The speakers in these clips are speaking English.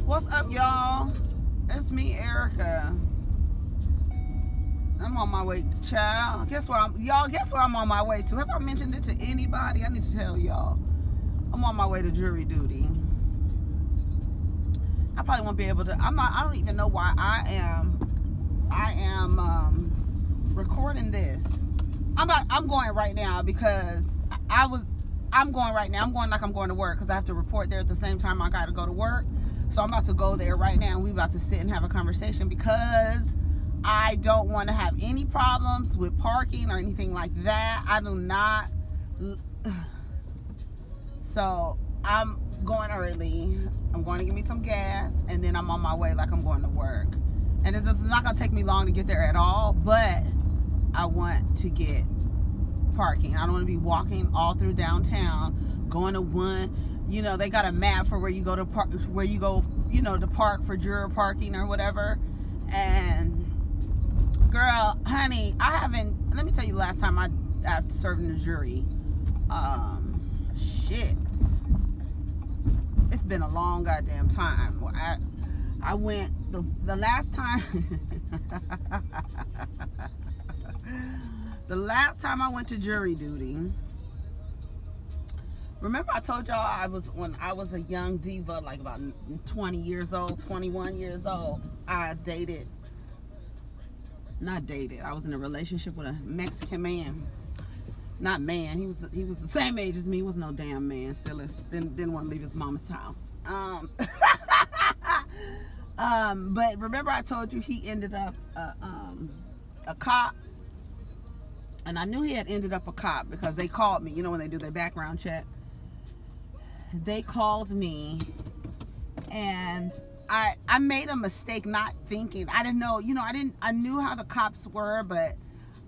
What's up, y'all? It's me, Erica. I'm on my way, child. Guess where I'm on my way to? Have I mentioned it to anybody? I need to tell y'all. I'm on my way to jury duty. I probably won't be able to. I don't even know why I am recording this. I'm going right now because I'm going right now. I'm going like I'm going to work because I have to report there at the same time I got to go to work. So I'm about to go there right now, and we're about to sit and have a conversation because I don't want to have any problems with parking or anything like that. I do not. So I'm going early. I'm going to get me some gas, and then I'm on my way like I'm going to work. And it's not going to take me long to get there at all, but I want to get parking. I don't want to be walking all through downtown, going to one. You know, they got a map for where you go to park, to park for juror parking or whatever. And girl, honey, let me tell you the last time I served in the jury. Shit. It's been a long goddamn time. I went the last time the last time I went to jury duty. Remember I told y'all when I was a young diva, like about 21 years old, I was in a relationship with a Mexican man. Not man, he was the same age as me. He was no damn man. Still didn't want to leave his mama's house. But remember I told you he ended up a cop. And I knew he had ended up a cop because they called me, when they do their background check. They called me, and I made a mistake not thinking. I didn't know, I knew how the cops were, but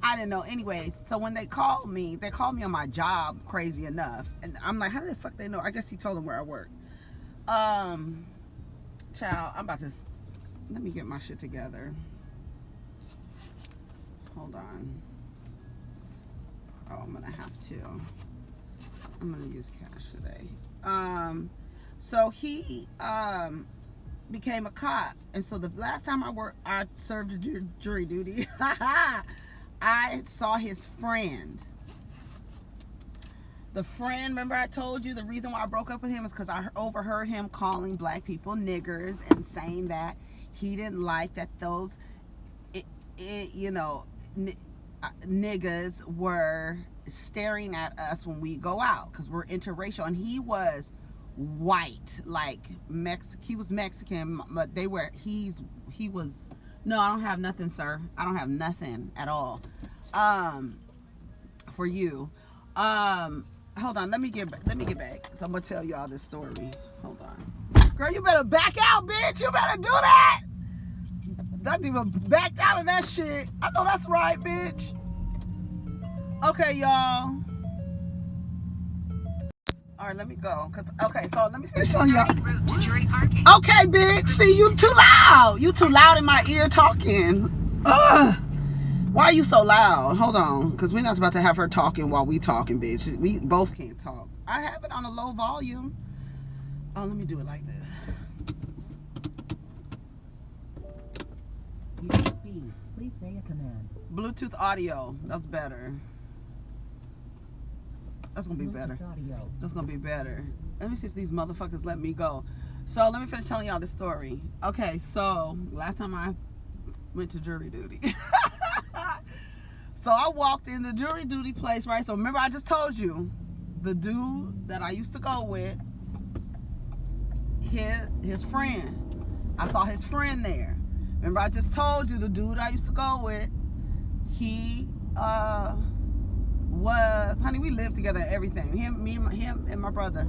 I didn't know. Anyways, so when they called me on my job, crazy enough. And I'm like, how the fuck they know? I guess he told them where I work. Child, let me get my shit together. Hold on. Oh, I'm gonna have to. I'm gonna use cash today. So he became a cop, and so the last time I served jury duty. I saw his friend. The friend, remember I told you the reason why I broke up with him is because I overheard him calling black people niggers and saying that he didn't like that those, niggas were staring at us when we go out because we're interracial. And he was white, like he was Mexican, but he was. No, I don't have nothing, sir. I don't have nothing at all for you. Hold on, let me get back. So I'm gonna tell y'all this story. Hold on. Girl, you better back out, bitch. You better do that. That diva backed out of that shit. I know that's right, bitch. Okay, y'all. All right, let me go. So let me finish on y'all. Route to jury parking. Okay, bitch. See, you too loud. You too loud in my ear talking. Ugh. Why are you so loud? Hold on, because we're not about to have her talking while we talking, bitch. We both can't talk. I have it on a low volume. Oh, let me do it like this. Please say a command. Bluetooth audio. That's better. That's gonna be better. That's gonna be better. Let me see if these motherfuckers let me go. So let me finish telling y'all the story. Okay, so last time I went to jury duty. So I walked in the jury duty place, right? So remember I just told you, the dude that I used to go with, his friend. I saw his friend there. Remember I just told you the dude I used to go with, he honey, we lived together and everything. Him and my brother,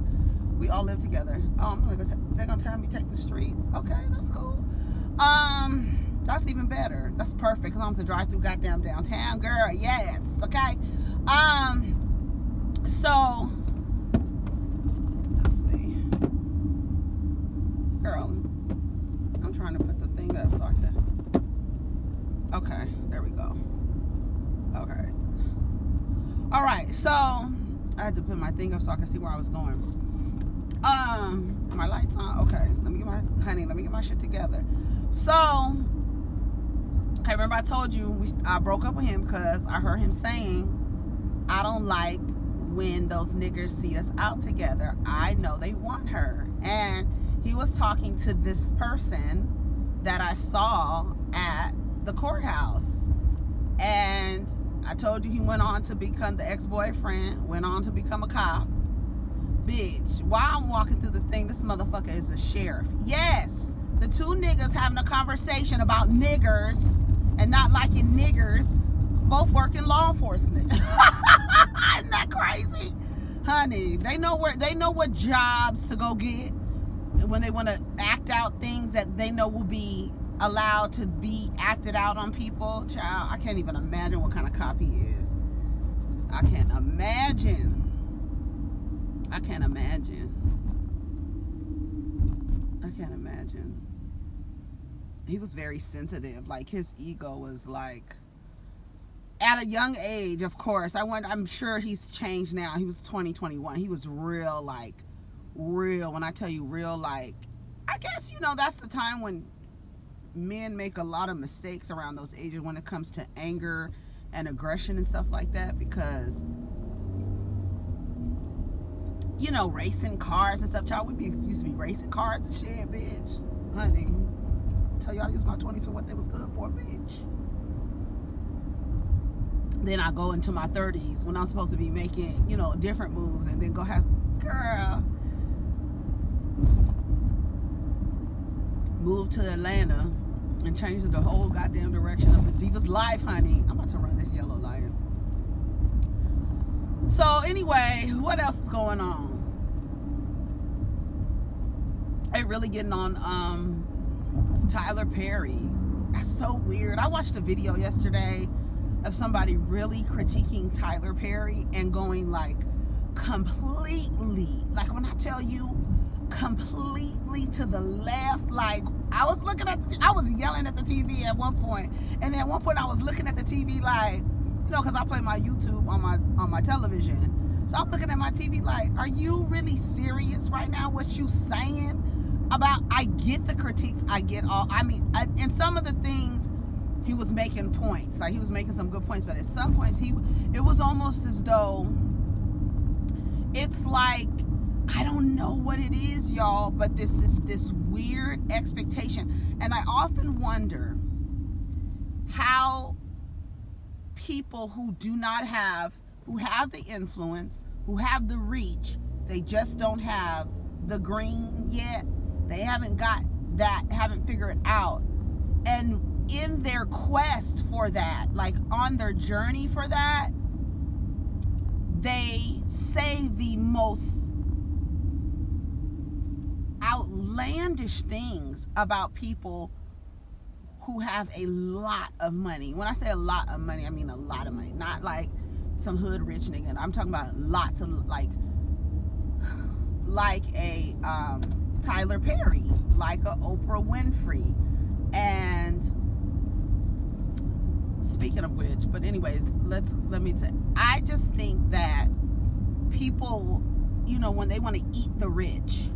we all lived together. They're gonna tell me take the streets. Okay, that's cool. That's even better. That's perfect because I'm to drive through goddamn downtown, girl. Yes, okay. So let's see, girl. I'm trying to put the thing up so I can. Okay, there we go. Okay. All right, so I had to put my thing up so I could see where I was going. My lights on. Okay, let me get my shit together. So, okay, remember I told you I broke up with him because I heard him saying, I don't like when those niggers see us out together. I know they want her. And he was talking to this person that I saw at the courthouse. And I told you he went on to become the ex-boyfriend, went on to become a cop. Bitch, while I'm walking through the thing, this motherfucker is a sheriff. Yes, the two niggas having a conversation about niggers and not liking niggers, both work in law enforcement. Isn't that crazy? Honey, they know what jobs to go get when they want to act out things that they know will be allowed to be acted out on people. Child, I can't even imagine what kind of cop he is. I can't imagine. He was very sensitive. Like, his ego was like, at a young age, of course. I'm sure he's changed now. He was 2021. He was real, when I tell you real, like, I guess, that's the time when men make a lot of mistakes around those ages when it comes to anger and aggression and stuff like that, because racing cars and stuff. Child, we used to be racing cars and shit, bitch. Honey, tell y'all I used my 20s for what they was good for, bitch. Then I go into my 30s when I'm supposed to be making, different moves, and then go have, girl, move to Atlanta and change the whole goddamn direction of the diva's life, honey. I'm about to run this yellow light. So anyway, what else is going on? They really getting on Tyler Perry. That's so weird. I watched a video yesterday of somebody really critiquing Tyler Perry and going completely, when I tell you, completely to the left. I was yelling at the TV at one point, and then at one point I was looking at the TV because I play my YouTube on my television. So I'm looking at my TV are you really serious right now? What you saying about? I get the critiques. I get and some of the things he was making points. He was making some good points, but at some points it was almost as though it's I don't know what it is, y'all, but this weird expectation. And I often wonder how people who have the influence, who have the reach, they just don't have the green yet. They haven't got that, haven't figured it out. And in their quest for that, on their journey for that, they say the most outlandish things about people who have a lot of money. When I say a lot of money, I mean a lot of money. Not some hood rich nigga. I'm talking about lots of like a Tyler Perry, like a Oprah Winfrey. And speaking of which, but anyways, let me tell you, I just think that people, when they want to eat the rich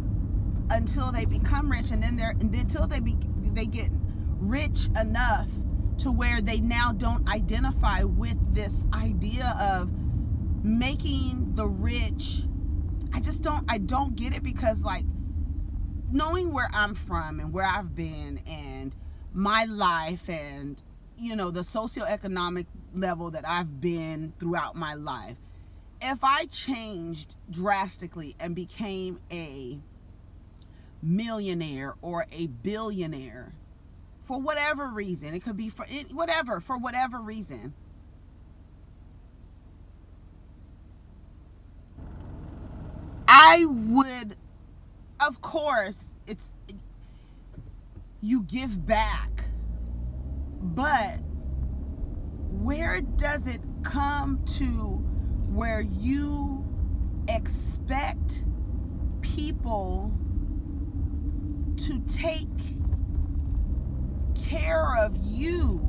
until they become rich, and then until they get rich enough to where they now don't identify with this idea of making the rich. I don't get it, because knowing where I'm from and where I've been and my life and the socioeconomic level that I've been throughout my life, if I changed drastically and became a millionaire or a billionaire, for whatever reason, it could be for whatever reason, I would, of course, you give back, but where does it come to where you expect people to take care of you?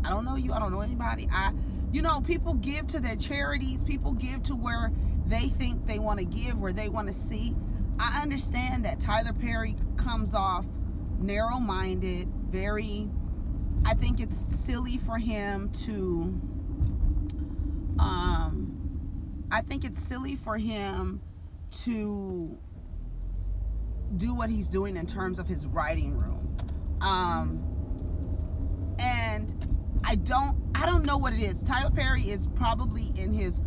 I don't know you, I don't know anybody. People give to their charities, people give to where they think they they want to give, where they want to see. I understand that Tyler Perry comes off narrow-minded, very, I think it's silly for him to, do what he's doing in terms of his writing room. And I don't know what it is. Tyler Perry is probably in his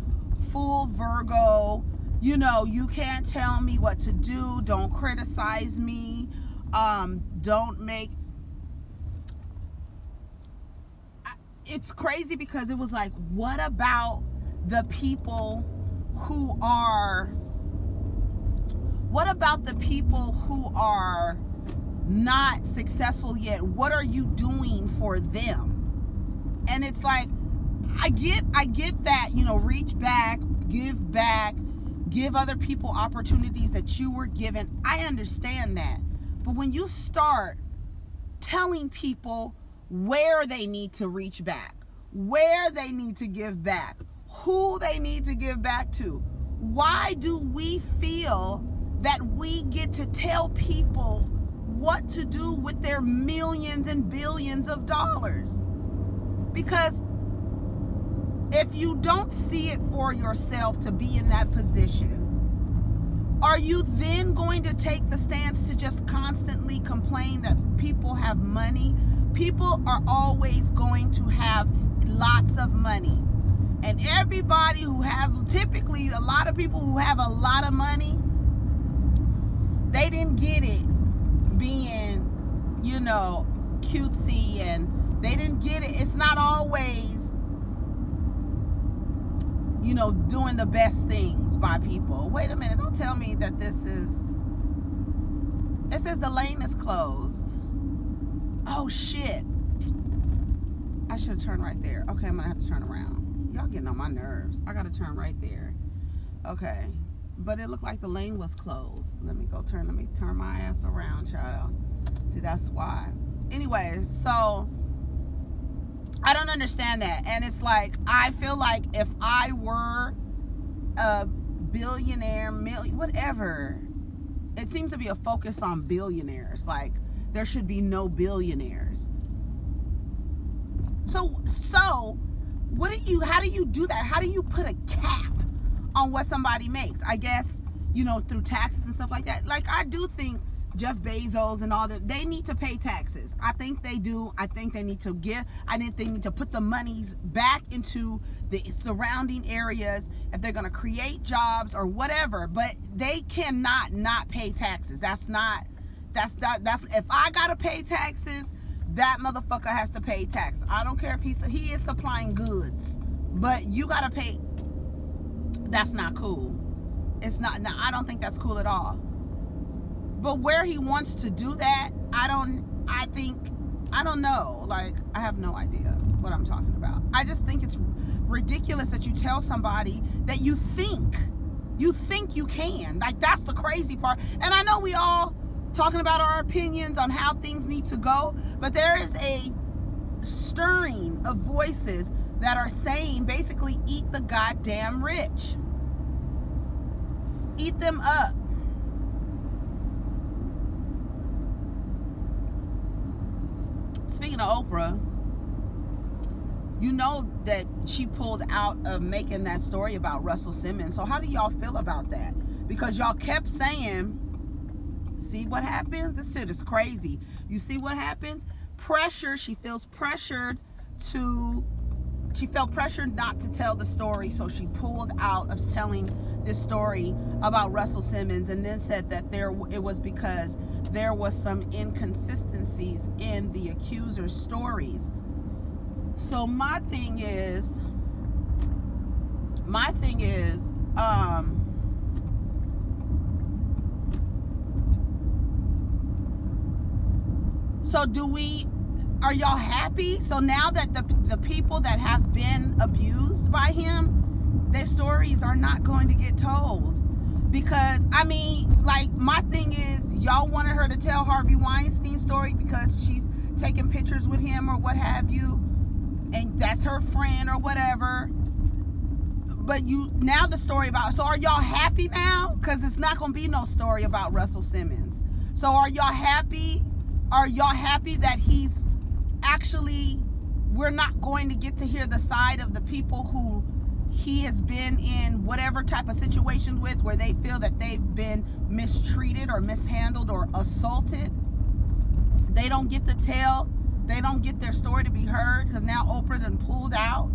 full Virgo, you can't tell me what to do, don't criticize me, it's crazy because it was like, what about the people who are not successful yet? What are you doing for them? And it's like, I get that, reach back, give other people opportunities that you were given. I understand that. But when you start telling people where they need to reach back, where they need to give back, who they need to give back to, why do we feel that we get to tell people what to do with their millions and billions of dollars? Because if you don't see it for yourself to be in that position, are you then going to take the stance to just constantly complain that people have money? People are always going to have lots of money. And everybody who has, typically a lot of people who have a lot of money, they didn't get it being, cutesy, and they didn't get it. It's not always, doing the best things by people. Wait a minute, don't tell me that it says the lane is closed. Oh shit. I should have turned right there. Okay, I'm gonna have to turn around. Y'all getting on my nerves. I gotta turn right there. Okay. But it looked like the lane was closed. Let me turn my ass around, child. See, that's why. Anyway, so I don't understand that. And it's like, I feel like if I were a billionaire, whatever, it seems to be a focus on billionaires. Like, there should be no billionaires. So how do you do that? How do you put a cap on what somebody makes? I guess, through taxes and stuff like that. Like, I do think Jeff Bezos and all that, they need to pay taxes. I think they do. I think they need to give. I think they need to put the monies back into the surrounding areas if they're going to create jobs or whatever. But they cannot not pay taxes. That's if I got to pay taxes, that motherfucker has to pay taxes. I don't care if he is supplying goods, but you got to pay. That's not cool. It's not. No, I don't think that's cool at all. But where he wants to do that, I don't know. Like, I have no idea what I'm talking about. I just think it's ridiculous that you tell somebody that you think you can. Like, that's the crazy part. And I know we all talking about our opinions on how things need to go, but there is a stirring of voices that are saying, basically, eat the goddamn rich. Eat them up. Speaking of Oprah, you know that she pulled out of making that story about Russell Simmons. So how do y'all feel about that? Because y'all kept saying, see what happens? This shit is crazy. You see what happens? Pressure. She felt pressured not to tell the story, so she pulled out of telling this story about Russell Simmons, and then said that it was because there was some inconsistencies in the accuser's stories. So my thing is, so are y'all happy? So now that the people that have been abused by him, their stories are not going to get told. Because, I mean, like, my thing is, y'all wanted her to tell Harvey Weinstein's story because she's taking pictures with him or what have you, and that's her friend or whatever. But now the story about, so are y'all happy happy now? Because it's not going to be no story about Russell Simmons. So are y'all happy? Are y'all happy that he's actually, we're not going to get to hear the side of the people who he has been in whatever type of situations with where they feel that they've been mistreated or mishandled or assaulted? They don't get to tell. They don't get their story to be heard because now Oprah done pulled out.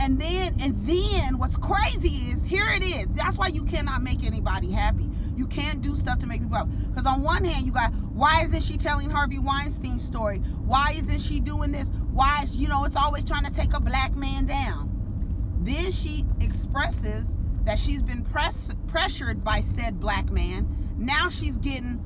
And then what's crazy is, here it is. That's why you cannot make anybody happy. You can't do stuff to make people happy. Because on one hand, you got, why isn't she telling Harvey Weinstein's story? Why isn't she doing this? Why, it's always trying to take a black man down. Then she expresses that she's been pressured by said black man. Now she's getting,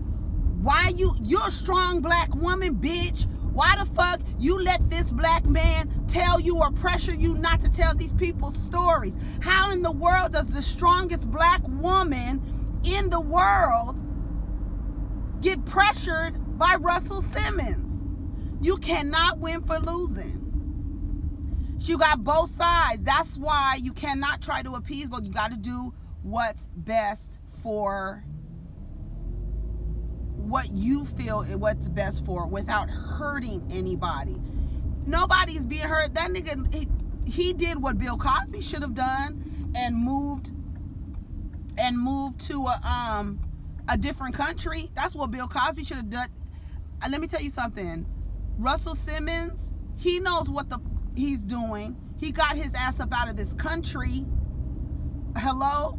you're a strong black woman, bitch. Why the fuck you let this black man tell you or pressure you not to tell these people's stories? How in the world does the strongest black woman in the world get pressured by Russell Simmons? You cannot win for losing. You got both sides. That's why you cannot try to appease, but you got to do what's best for what you feel what's best for without hurting anybody. Nobody's being hurt. That nigga, he did what Bill Cosby should have done and moved to a different country. That's what Bill Cosby should have done. And let me tell you something. Russell Simmons, he knows what he's doing. He got his ass up out of this country. Hello?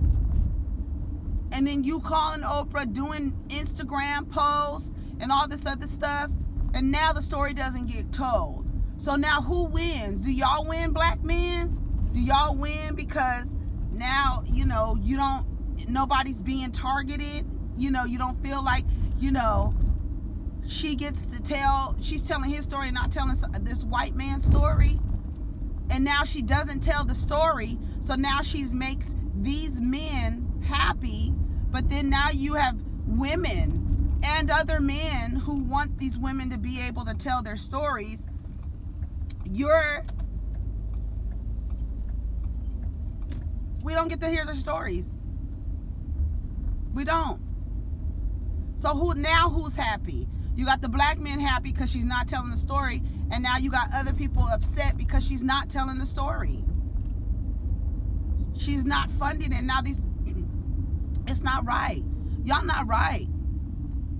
And then you calling Oprah, doing Instagram posts and all this other stuff. And now the story doesn't get told. So now who wins? Do y'all win, black men? Do y'all win because now, nobody's being targeted? You don't feel like, she gets to she's telling his story and not telling this white man's story. And now she doesn't tell the story. So now she makes these men happy, but then now you have women and other men who want these women to be able to tell their stories. We don't get to hear their stories. We don't. So who's happy? You got the black man happy because she's not telling the story, and now you got other people upset because she's not telling the story. She's not funding it. Now it's not right. Y'all not right.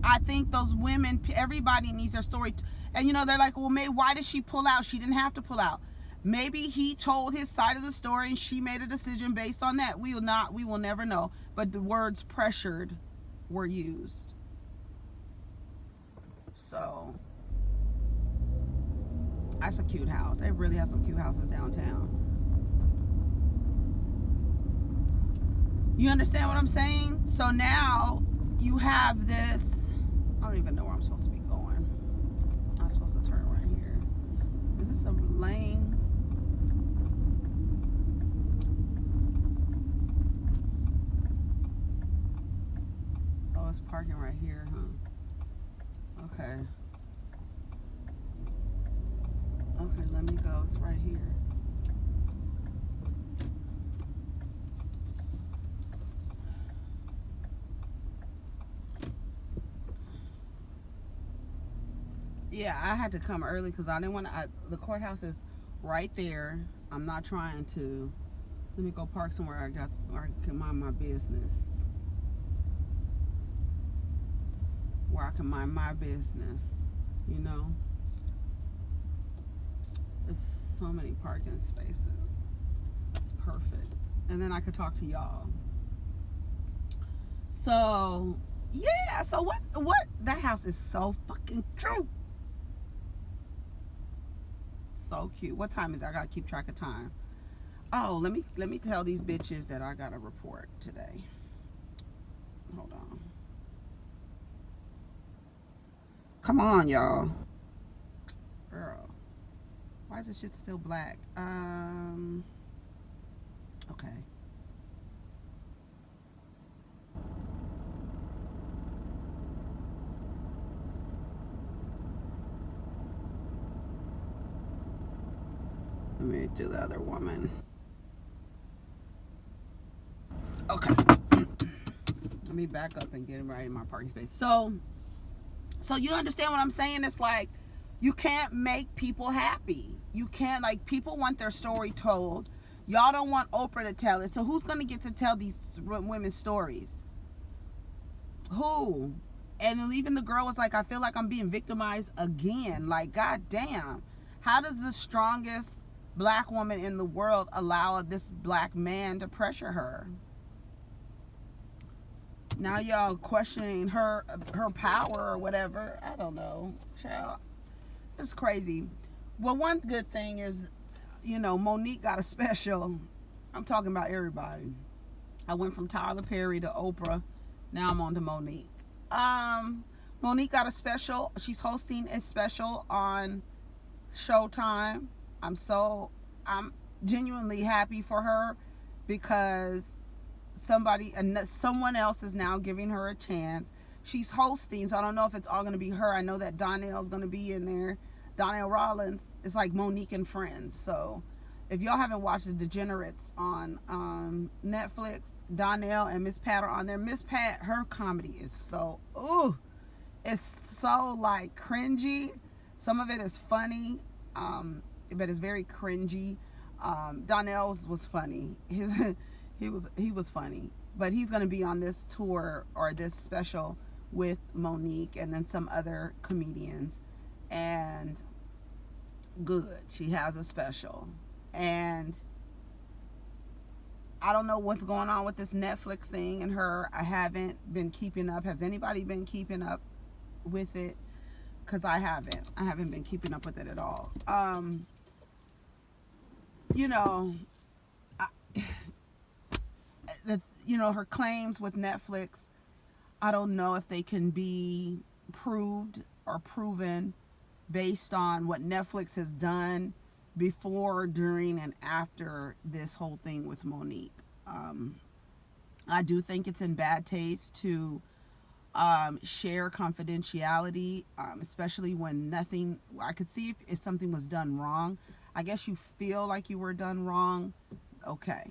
I think those women, everybody needs their story. And they're like, well, maybe why did she pull out? She didn't have to pull out. Maybe he told his side of the story and she made a decision based on that. We will never know. But the words pressured were used. So that's a cute house. They really have some cute houses downtown. You understand what I'm saying? So now you have this, I don't even know where I'm supposed to be going. I'm supposed to turn right here. Is this a lane? Oh, it's parking right here, huh? Okay. Okay, let me go. It's right here. Yeah, I had to come early because I didn't want to. The courthouse is right there. I'm not trying to. Let me go park somewhere where I can mind my business. Where I can mind my business, There's so many parking spaces. It's perfect. And then I could talk to y'all. So, yeah. So what? That house is so fucking cute. So cute. What time is it? I gotta keep track of time. Oh, let me tell these bitches that I got a report today. Hold on. Come on, y'all. Girl. Why is this shit still black? Okay. Let me do the other woman. Okay. Let me back up and get right in my parking space. So you understand what I'm saying? It's like you can't make people happy. You can't, like, people want their story told. Y'all don't want Oprah to tell it. So who's going to get to tell these women's stories? Who? And then even the girl was like, I feel like I'm being victimized again. Like, goddamn. How does the strongest black woman in the world allow this black man to pressure her? Now y'all questioning her power or whatever. I don't know. Child, it's crazy. Well, one good thing is, Monique got a special. I'm talking about everybody. I went from Tyler Perry to Oprah. Now I'm on to Monique. Monique got a special. She's hosting a special on Showtime. I'm genuinely happy for her because someone else is now giving her a chance. She's hosting, so I don't know if it's all going to be her. I know that Donnell's going to be in there. Donnell Rollins is like Monique and Friends. So if y'all haven't watched The Degenerates on Netflix, Donnell and Miss Pat are on there. Miss Pat, her comedy is so, it's so like cringy. Some of it is funny, but it's very cringy. Donnell's was funny. He was funny, but he's going to be on this tour or this special with Monique and then some other comedians. And good, she has a special. And I don't know what's going on with this Netflix thing and her. I haven't been keeping up. Has anybody been keeping up with it? Because I haven't been keeping up with it at all. Her claims with Netflix, I don't know if they can be proved or proven based on what Netflix has done before, during, and after this whole thing with Monique. I do think it's in bad taste to share confidentiality, especially when I could see if something was done wrong. I guess you feel like you were done wrong. Okay.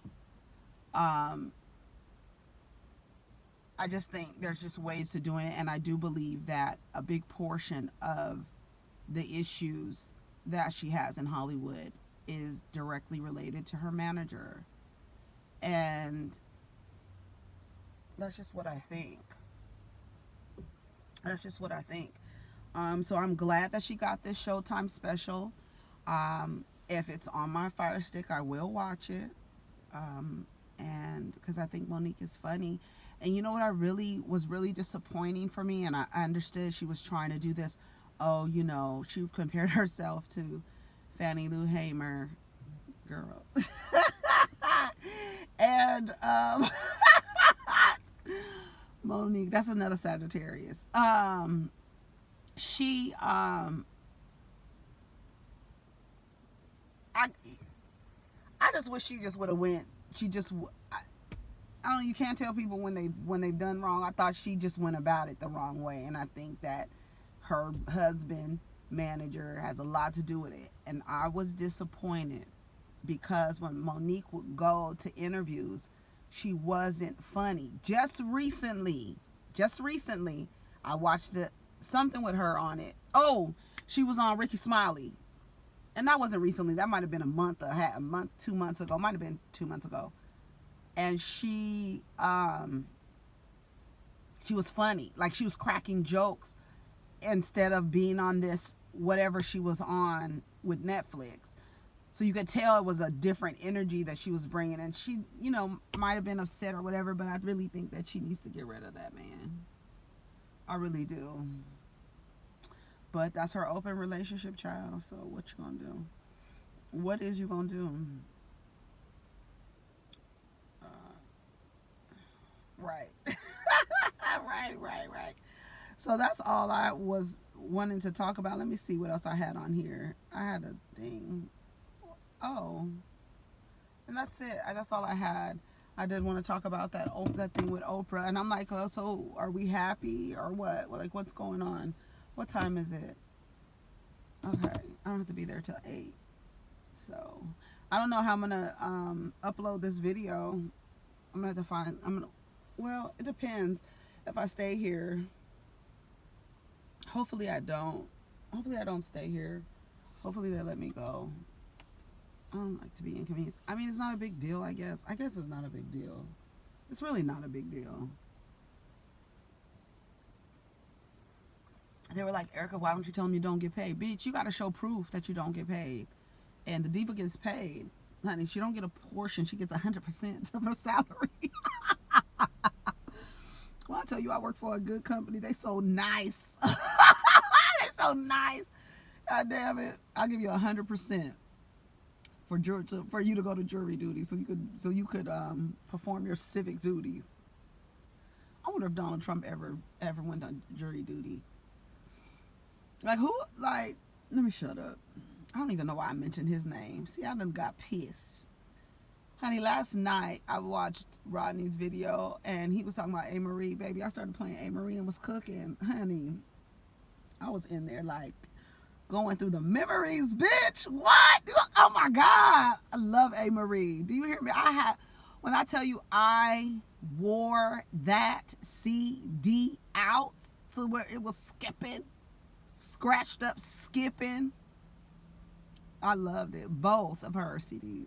I just think there's just ways to doing it, and I do believe that a big portion of the issues that she has in Hollywood is directly related to her manager. And that's just what I think. So I'm glad that she got this Showtime special. If it's on my Fire Stick, I will watch it. And because I think Monique is funny. And you know what was really disappointing for me, and I understood she was trying to do this. She compared herself to Fannie Lou Hamer, girl. And Monique, that's another Sagittarius. She I just wish she just would have went. I don't know, you can't tell people when they've done wrong. I thought she just went about it the wrong way, and I think that her husband, manager, has a lot to do with it. And I was disappointed because when Monique would go to interviews, she wasn't funny. Just recently, I watched something with her on it. Oh, she was on Ricky Smiley. And that wasn't recently. That might have been a month, 2 months ago. Might have been 2 months ago. And she was funny. Like, she was cracking jokes instead of being on this whatever she was on with Netflix. So you could tell it was a different energy that she was bringing. And she, might have been upset or whatever, but I really think that she needs to get rid of that man. I really do. But that's her open relationship, child. So what you gonna do? What is you gonna do? Right. right. So that's all I was wanting to talk about. Let me see what else I had on here. I had a thing. Oh. And that's it. That's all I had. I did want to talk about that thing with Oprah. And I'm like, oh, so are we happy or what? Like, what's going on? What time is it? Okay. I don't have to be there till 8. So, I don't know how I'm going to upload this video. I'm going to have to find... Well, it depends. If I stay here, hopefully I don't. Hopefully I don't stay here. Hopefully they let me go. I don't like to be inconvenienced. I mean, it's not a big deal, I guess. I guess it's not a big deal. It's really not a big deal. They were like, Erica, why don't you tell them you don't get paid? Bitch, you got to show proof that you don't get paid. And the diva gets paid. Honey, she don't get a portion. She gets 100% of her salary. Well, I tell you, I work for a good company. They so nice. They so nice. God damn it. I'll give you 100% for you to go to jury duty so you could perform your civic duties. I wonder if Donald Trump ever went on jury duty. Like who? Like, let me shut up. I don't even know why I mentioned his name. See, I done got pissed. Honey, last night I watched Rodney's video and he was talking about A. Marie. Baby, I started playing A. Marie and was cooking. Honey, I was in there like going through the memories, bitch. What? Oh my God. I love A. Marie. Do you hear me? When I tell you I wore that CD out to where it was skipping, scratched up, skipping. I loved it. Both of her CDs.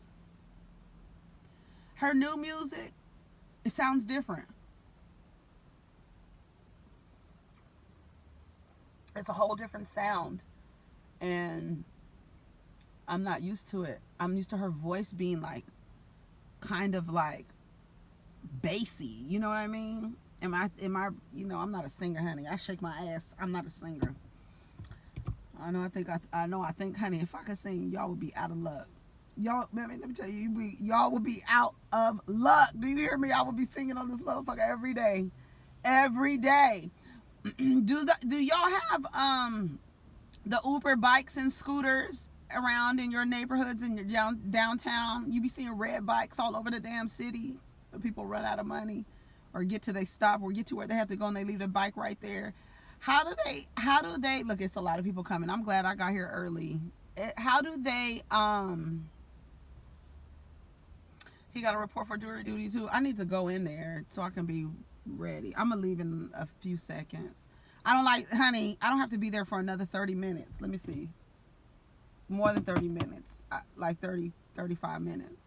Her new music, it sounds different. It's a whole different sound. And I'm not used to it. I'm used to her voice being like, kind of like bassy. You know what I mean? Am I, I'm not a singer, honey. I shake my ass. I'm not a singer. I think, honey, if I could sing, y'all would be out of luck. Y'all, let me tell you, y'all would be out of luck. Do you hear me? I would be singing on this motherfucker every day. Every day. Do y'all have the Uber bikes and scooters around in your neighborhoods and your downtown? You be seeing red bikes all over the damn city. People run out of money or get to they stop or get to where they have to go and they leave the bike right there. How do they look? It's a lot of people coming. I'm glad I got here early. How do they he got a report for jury duty too. I need to go in there so I can be ready. I'm gonna leave in a few seconds. Honey, I don't have to be there for another 30 minutes. Let me see. More than 30 minutes. Like 30, 35 minutes.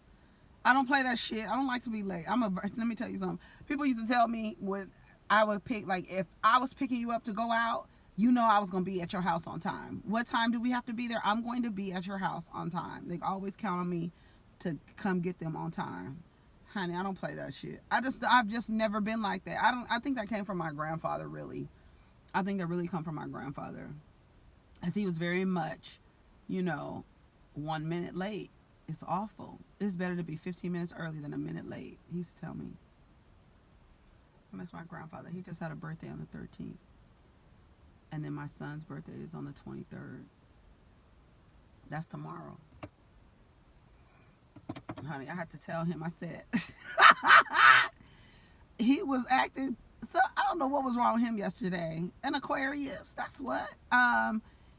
I don't play that shit. I don't like to be late. Let me tell you something. People used to tell me when I would pick, like if I was picking you up to go out, you know I was going to be at your house on time. What time do we have to be there? I'm going to be at your house on time. They always count on me to come get them on time. Honey, I don't play that shit. I've just never been like that. I think that came from my grandfather, really. I think that really come from my grandfather. As he was very much, 1 minute late. It's awful. It's better to be 15 minutes early than a minute late. He used to tell me. I miss my grandfather. He just had a birthday on the 13th. And then my son's birthday is on the 23rd. That's tomorrow. Honey, I had to tell him. I said, he was acting, so I don't know what was wrong with him yesterday. An Aquarius, that's what.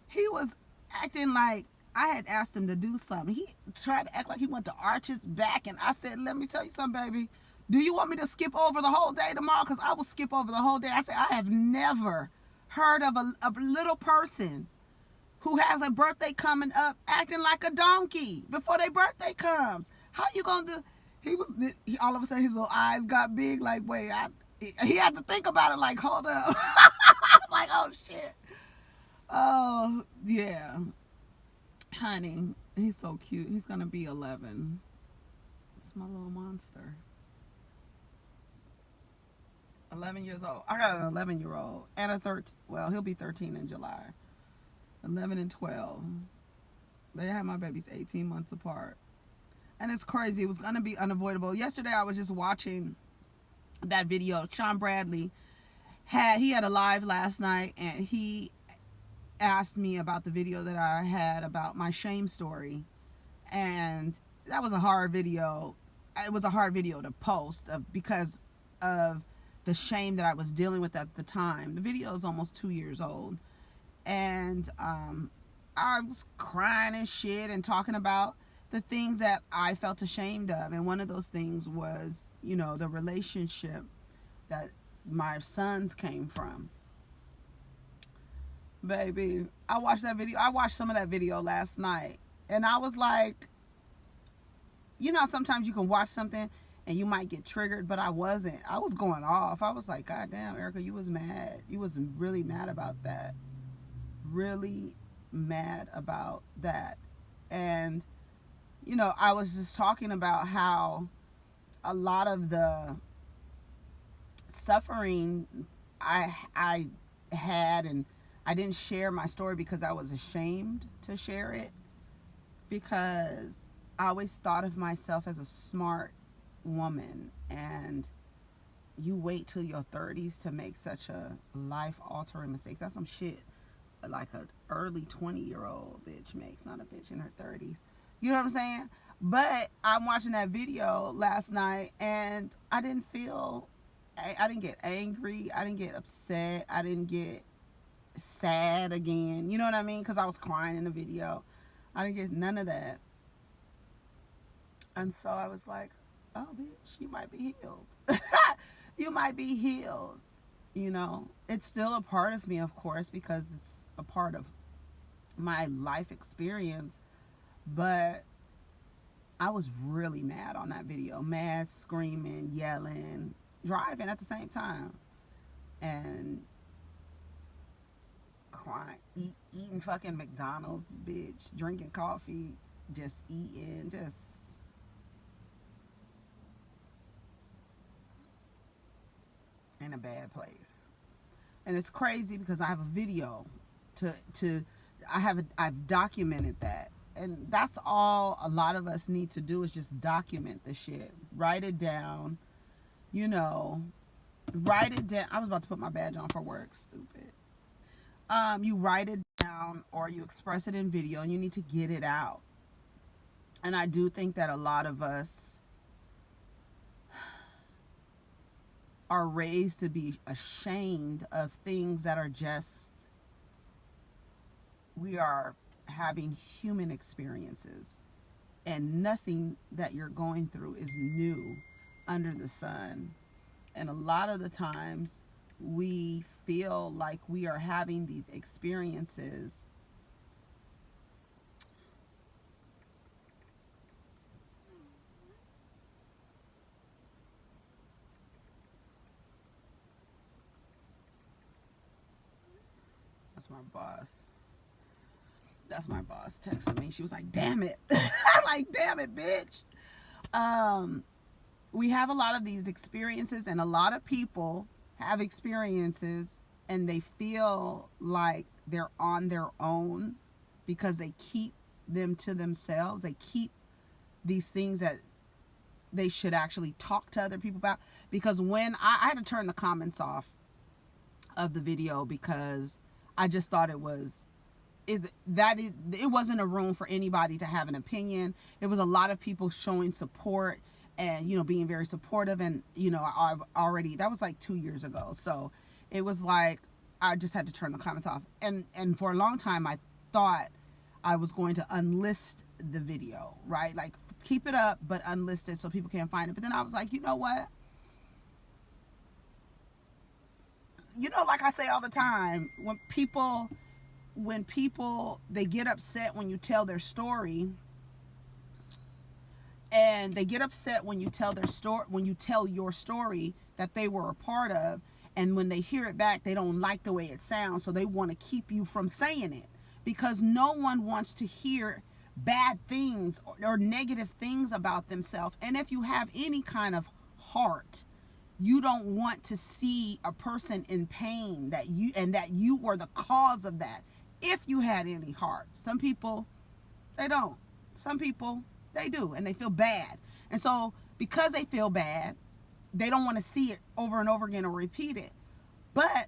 He was acting like I had asked him to do something. He tried to act like he wanted to arch his back, and I said, let me tell you something, baby. Do you want me to skip over the whole day tomorrow? Because I will skip over the whole day. I said, I have never heard of a little person who has a birthday coming up acting like a donkey before their birthday comes. How you gonna do? All of a sudden his little eyes got big. Like, wait, he had to think about it. Like, hold up. Like, oh shit. Oh yeah. Honey, he's so cute. He's gonna be 11. It's my little monster. 11 years old. I got an 11-year-old and a 13. Well, he'll be 13 in July. 11 and 12. They had my babies 18 months apart. And it's crazy. It was gonna be unavoidable. Yesterday I was just watching that video. Sean Bradley had a live last night, and he asked me about the video that I had about my shame story, and that was a hard video. It was a hard video to post because of the shame that I was dealing with at the time. The video is almost 2 years old, and I was crying and shit and talking about the things that I felt ashamed of, and one of those things was, the relationship that my sons came from. Baby, I watched that video. I watched some of that video last night, and I was like, you know, sometimes you can watch something and you might get triggered, but I wasn't. I was going off. I was like, God damn, Erica, you was mad. You was really mad about that. Really mad about that. And, you know, I was just talking about how a lot of the suffering I had, and I didn't share my story because I was ashamed to share it, because I always thought of myself as a smart woman, and you wait till your 30s to make such a life altering mistakes. That's some shit like a early 20-year-old bitch makes, not a bitch in her 30s. You know what I'm saying? But I'm watching that video last night, and I didn't get angry, I didn't get upset, I didn't get sad again. You know what I mean? Because I was crying in the video. I didn't get none of that. And so I was like, oh, bitch, you might be healed. You might be healed. You know, it's still a part of me, of course, because it's a part of my life experience. But I was really mad on that video. Mad, screaming, yelling, driving at the same time. And crying, eating fucking McDonald's, bitch, drinking coffee, just eating, just in a bad place. And it's crazy because I have a video I've documented that. And that's all a lot of us need to do, is just document the shit. Write it down, you know, write it down. I was about to put my badge on for work, stupid. You write it down or you express it in video, and you need to get it out. And I do think that a lot of us are raised to be ashamed of things that are just, we are having human experiences, and nothing that you're going through is new under the sun. And a lot of the times we feel like we are having these experiences that's my boss. That's my boss texting me. She was like, damn it. I'm like, damn it, bitch. We have a lot of these experiences, and a lot of people have experiences and they feel like they're on their own because they keep them to themselves. They keep these things that they should actually talk to other people about. Because when I had to turn the comments off of the video, because I just thought it wasn't a room for anybody to have an opinion. It was a lot of people showing support and, you know, being very supportive. And, you know, I've already, that was like 2 years ago. So it was like, I just had to turn the comments off. And for a long time, I thought I was going to unlist the video, right? Like, keep it up, but unlist it so people can't find it. But then I was like, you know what? You know, like I say all the time, when people they get upset when you tell their story, and they get upset when you tell their story, when you tell your story that they were a part of, and when they hear it back, they don't like the way it sounds, so they want to keep you from saying it, because no one wants to hear bad things or negative things about themselves. And if you have any kind of heart, you don't want to see a person in pain, that you were the cause of that. If you had any heart. Some people, they don't. Some people, they do, and they feel bad. And so because they feel bad, they don't want to see it over and over again or repeat it. But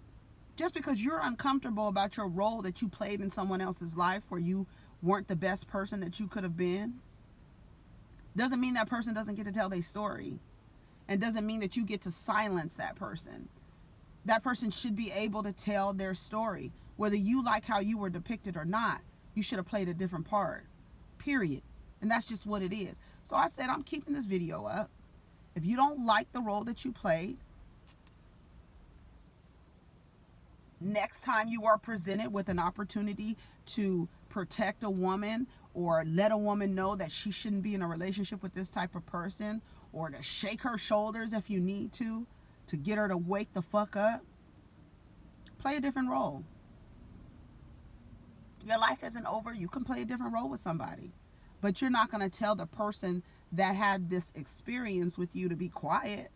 just because you're uncomfortable about your role that you played in someone else's life where you weren't the best person that you could have been, doesn't mean that person doesn't get to tell their story. And doesn't mean that you get to silence that person. That person should be able to tell their story. Whether you like how you were depicted or not, you should have played a different part. Period. And that's just what it is. So I said, I'm keeping this video up. If you don't like the role that you played, next time you are presented with an opportunity to protect a woman or let a woman know that she shouldn't be in a relationship with this type of person, or to shake her shoulders if you need to get her to wake the fuck up, play a different role. Your life isn't over. You can play a different role with somebody, but you're not going to tell the person that had this experience with you to be quiet.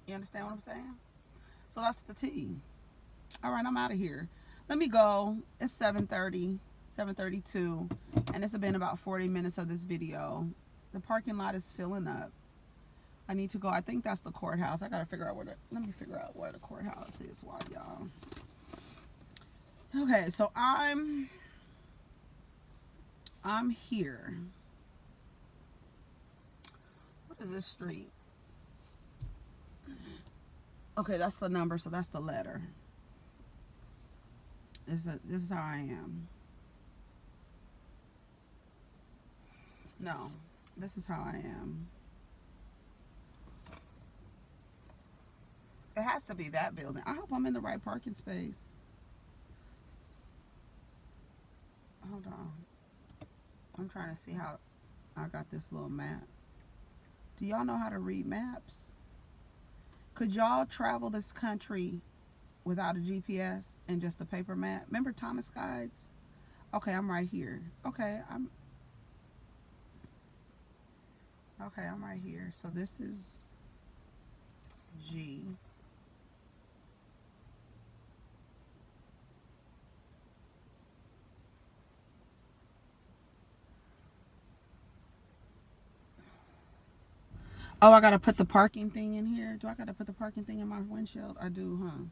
You understand what I'm saying? So that's the tea. All right, I'm out of here. Let me go. It's 7:30, 7:32, and it's been about 40 minutes of this video. The parking lot is filling up. I need to go. I think that's the courthouse. I gotta figure out let me figure out where the courthouse is while y'all. Okay, so I'm here. What is this street? Okay, that's the number, so that's the letter. This is how I am. No, this is how I am. It has to be that building. I hope I'm in the right parking space. Hold on. I'm trying to see how I got this little map. Do y'all know how to read maps? Could y'all travel this country without a GPS and just a paper map? Remember Thomas Guides? Okay, I'm right here. Okay, I'm right here. So this is G. Oh, I gotta put the parking thing in here. Do I gotta put the parking thing in my windshield? I do, huh?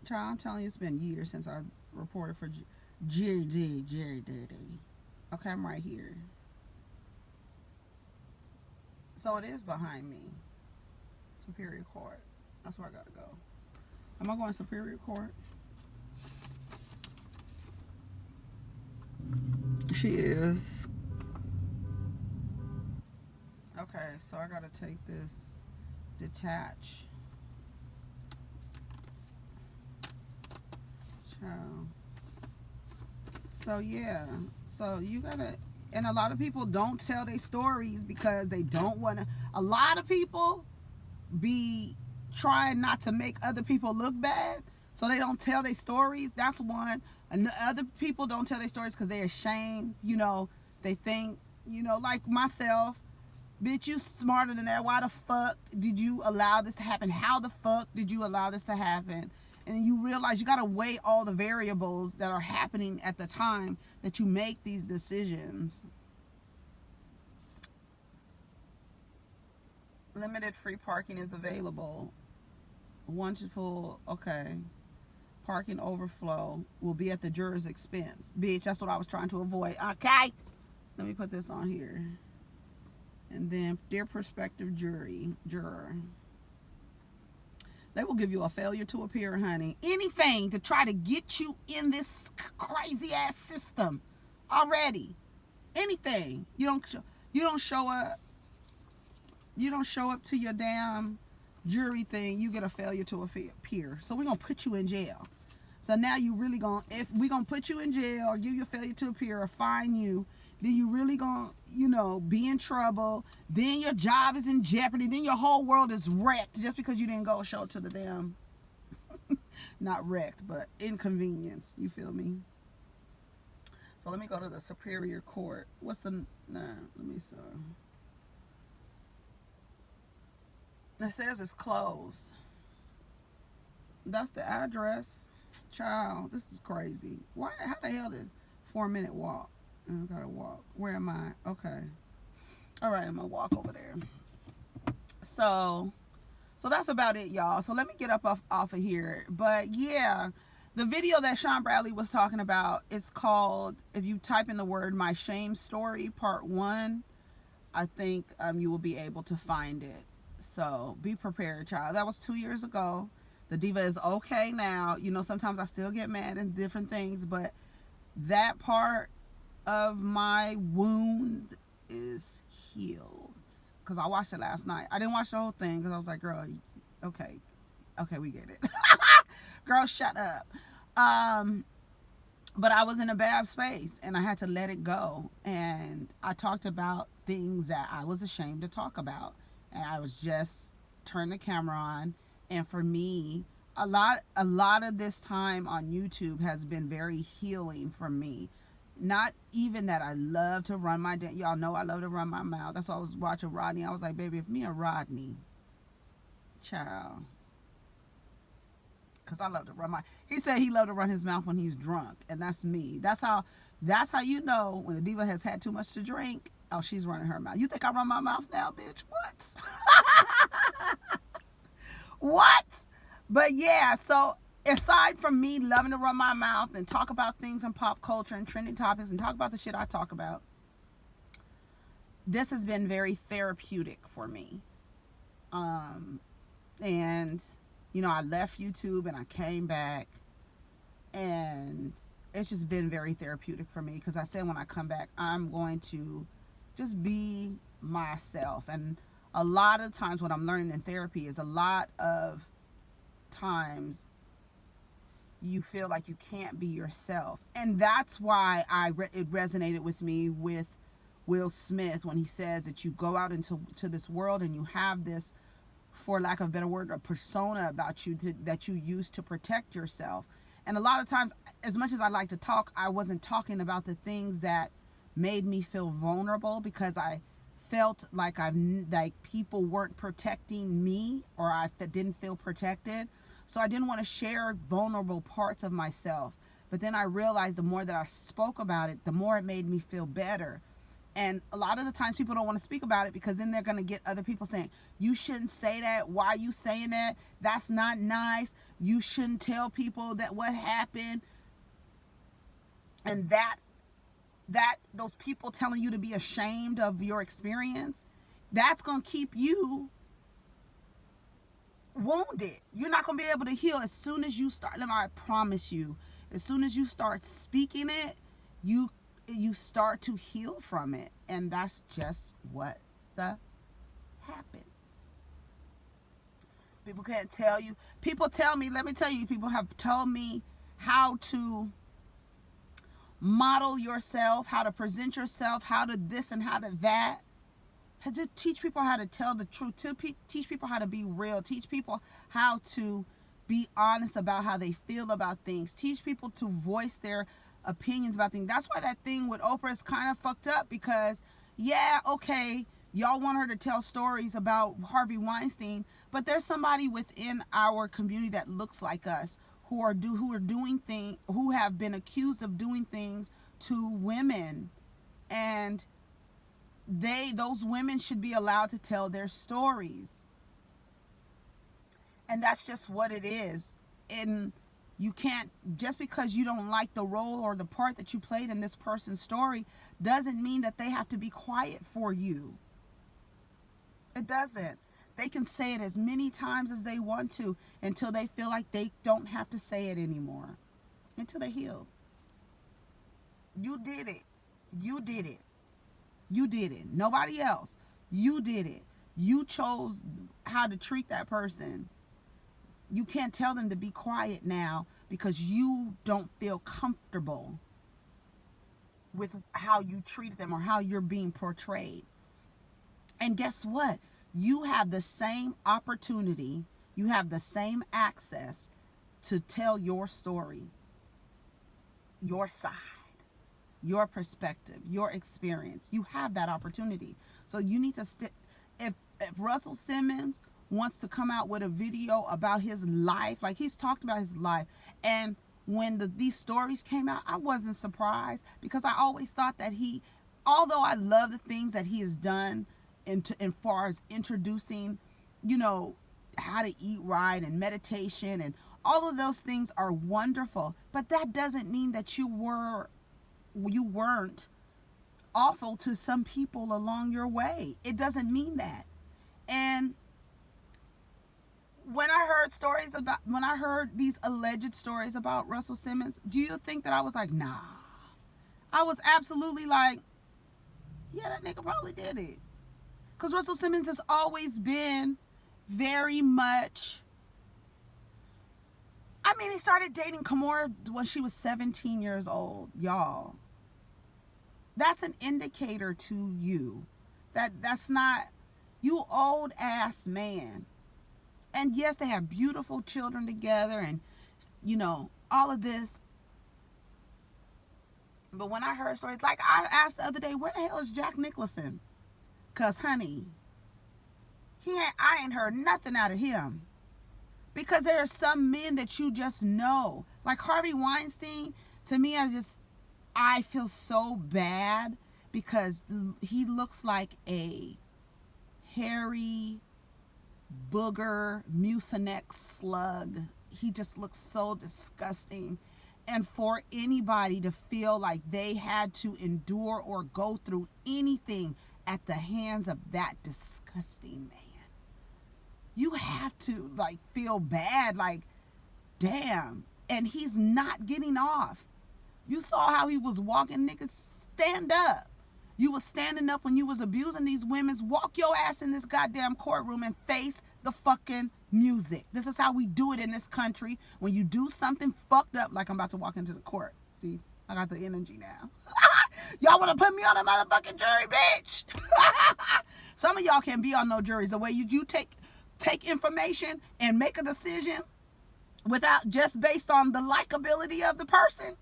Child, I'm telling you, it's been years since I reported for GD. Okay, I'm right here. So it is behind me. Superior Court. That's where I gotta go. Am I going Superior Court? She is. Okay, so I gotta take this detach. Child. So yeah, so you gotta, and a lot of people don't tell their stories because they don't wanna, a lot of people be trying not to make other people look bad, so they don't tell their stories. That's one. And other people don't tell their stories because they're ashamed, you know, they think, you know, like myself, bitch, you smarter than that. Why the fuck did you allow this to happen? How the fuck did you allow this to happen? And you realize you got to weigh all the variables that are happening at the time that you make these decisions. Limited free parking is available. Wonderful, okay. Parking overflow will be at the juror's expense. Bitch, that's what I was trying to avoid. Okay. Let me put this on here. And then, dear prospective juror, they will give you a failure to appear, honey. Anything to try to get you in this crazy ass system already. Anything. You don't show up. You don't show up to your damn jury thing. You get a failure to appear. So we're gonna put you in jail. So now you really if we're gonna put you in jail or give you a failure to appear or fine you, then you really gonna, you know, be in trouble. Then your job is in jeopardy. Then your whole world is wrecked just because you didn't go show to the damn, not wrecked, but inconvenience. You feel me? So let me go to the Superior Court. What's the, let me see. It says it's closed. That's the address. Child, this is crazy. Why? How the hell did 4-minute walk? I gotta walk. Where am I? Okay. All right, I'm gonna walk over there. So that's about it, y'all. So let me get up off of here. But yeah, the video that Sean Bradley was talking about, it's called, if you type in the word "My Shame Story Part 1," I think you will be able to find it. So be prepared, child. That was 2 years ago. The diva is okay now. You know, sometimes I still get mad and different things, but that part of my wound is healed. because I watched it last night. I didn't watch the whole thing because I was like, girl, okay, we get it. Girl, shut up. But I was in a bad space and I had to let it go. And I talked about things that I was ashamed to talk about. And I was just turned the camera on. And for me, a lot of this time on YouTube has been very healing for me. Not even that I love to run my y'all know I love to run my mouth. That's why I was watching Rodney. I was like, baby, if me and Rodney, child, because I love to run my. He said he loved to run his mouth when he's drunk, and that's me. That's how you know when the diva has had too much to drink. Oh, she's running her mouth. You think I run my mouth now, bitch? What? What? But yeah, so aside from me loving to run my mouth and talk about things in pop culture and trending topics and talk about the shit I talk about, this has been very therapeutic for me. And you know, I left YouTube and I came back, and it's just been very therapeutic for me because I said when I come back, I'm going to just be myself. And a lot of times what I'm learning in therapy is a lot of times you feel like you can't be yourself. And that's why it resonated with me with Will Smith when he says that you go out into this world and you have this, for lack of a better word, a persona about you that you use to protect yourself. And a lot of times, as much as I like to talk, I wasn't talking about the things that made me feel vulnerable because I felt like people weren't protecting me, or I didn't feel protected. So I didn't want to share vulnerable parts of myself. But then I realized the more that I spoke about it, the more it made me feel better. And a lot of the times people don't want to speak about it because then they're going to get other people saying, you shouldn't say that. Why are you saying that? That's not nice. You shouldn't tell people that what happened. And that those people telling you to be ashamed of your experience, that's going to keep you wounded. You're not going to be able to heal as soon as you start. I promise you, as soon as you start speaking it, you start to heal from it. And that's just what happens. People can't tell you. People tell me, let me tell you, people have told me how to model yourself, how to present yourself, how to this and how to that. To teach people how to tell the truth, to teach people how to be real, teach people how to be honest about how they feel about things, teach people to voice their opinions about things. That's why that thing with Oprah is kind of fucked up, because yeah, okay, y'all want her to tell stories about Harvey Weinstein, but there's somebody within our community that looks like us who are doing things, who have been accused of doing things to women, and those women should be allowed to tell their stories. And that's just what it is. And you can't, just because you don't like the role or the part that you played in this person's story, doesn't mean that they have to be quiet for you. It doesn't. They can say it as many times as they want to until they feel like they don't have to say it anymore. Until they heal. You did it. You did it. You did it. Nobody else. You did it. You chose how to treat that person. You can't tell them to be quiet now because you don't feel comfortable with how you treated them or how you're being portrayed. And guess what? You have the same opportunity, you have the same access to tell your story, your side, your perspective, your experience. You have that opportunity. So you need to if Russell Simmons wants to come out with a video about his life, like he's talked about his life, and when these stories came out, I wasn't surprised, because I always thought that although I love the things that he has done in far as introducing, how to eat right and meditation, and all of those things are wonderful, but that doesn't mean that you weren't awful to some people along your way. It doesn't mean that. And when I heard these alleged stories about Russell Simmons, do you think that I was like, nah? I was absolutely like, yeah, that nigga probably did it. Because Russell Simmons has always been very much, I mean, he started dating Kimora when she was 17 years old, y'all. That's an indicator to you. That's not, you old ass man. And yes, they have beautiful children together and, you know, all of this. But when I heard stories, like I asked the other day, where the hell is Jack Nicholson? Because, honey, I ain't heard nothing out of him. Because there are some men that you just know. Like Harvey Weinstein, to me, I feel so bad because he looks like a hairy, booger, mucinex slug. He just looks so disgusting. And for anybody to feel like they had to endure or go through anything at the hands of that disgusting man, you have to like feel bad, like, damn. And he's not getting off. You saw how he was walking, nigga. Stand up. You was standing up when you was abusing these women. Walk your ass in this goddamn courtroom and face the fucking music. This is how we do it in this country. When you do something fucked up, like I'm about to walk into the court. See, I got the energy now. Y'all want to put me on a motherfucking jury, bitch? Some of y'all can't be on no juries. The way you take information and make a decision without just based on the likability of the person.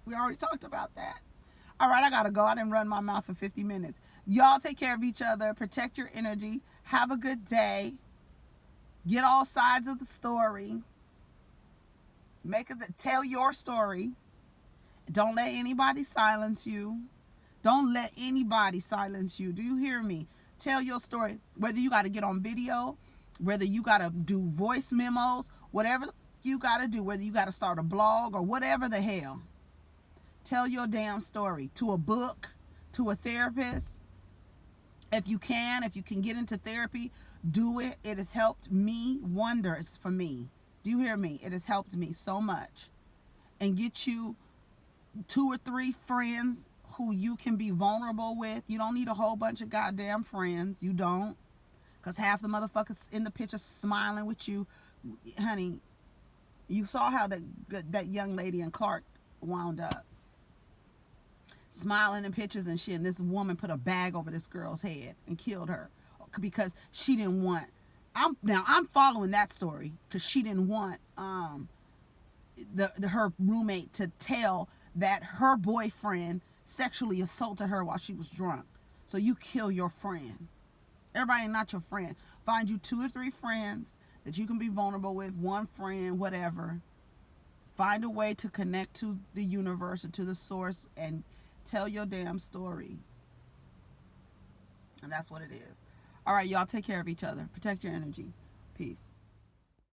We already talked about that. All right, I gotta go. I didn't run my mouth for 50 minutes. Y'all take care of each other. Protect your energy. Have a good day. Get all sides of the story. Tell your story. Don't let anybody silence you. Don't let anybody silence you. Do you hear me? Tell your story. Whether you got to get on video, whether you got to do voice memos, whatever you got to do, whether you got to start a blog or whatever the hell. Tell your damn story to a book, to a therapist. If you can get into therapy, do it. It has helped me wonders for me. Do you hear me? It has helped me so much. And get you 2 or 3 friends who you can be vulnerable with. You don't need a whole bunch of goddamn friends. You don't. Because half the motherfuckers in the picture smiling with you. Honey, you saw how that young lady in Clark wound up. Smiling in pictures and shit. And this woman put a bag over this girl's head and killed her. Because she didn't want... I'm following that story. Because she didn't want her roommate to tell that her boyfriend sexually assaulted her while she was drunk. So you kill your friend. Everybody not your friend. Find you 2 or 3 friends that you can be vulnerable with. 1 friend, whatever. Find a way to connect to the universe or to the source and tell your damn story. And that's what it is. All right, y'all take care of each other. Protect your energy. Peace.